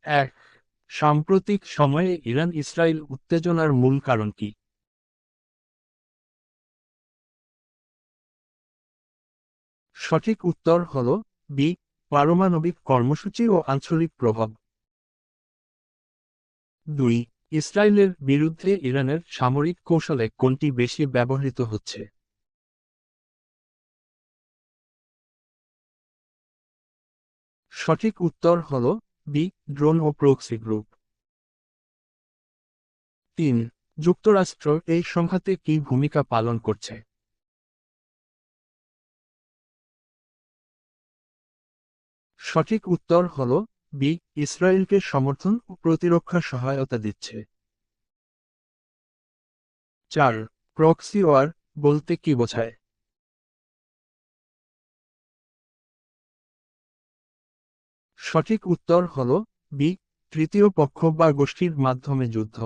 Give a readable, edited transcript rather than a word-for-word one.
এক, সাম্প্রতিক সময়ে ইরান ইসরায়েল উত্তেজনার মূল কারণ কি? সঠিক উত্তর হল বি, পারমাণবিক কর্মসূচি ও আঞ্চলিক প্রভাব। 2, ইসরায়েলের বিরুদ্ধে ইরানের সামরিক কৌশলে কোনটি বেশি ব্যবহৃত হচ্ছে? সঠিক উত্তর হল বি, ড্রোন ও প্রক্সি গ্রুপ। 3, যুক্তরাষ্ট্র এই সংঘাতে কী ভূমিকা পালন করছে? সঠিক উত্তর হল বি, ইসরায়েলকে সমর্থন ও প্রতিরক্ষা সহায়তা দিচ্ছে। 4, প্রক্সি ওয়ার বলতে কি বোঝায়? সঠিক উত্তর হল বি, তৃতীয় পক্ষ বা গোষ্ঠীর মাধ্যমে যুদ্ধ।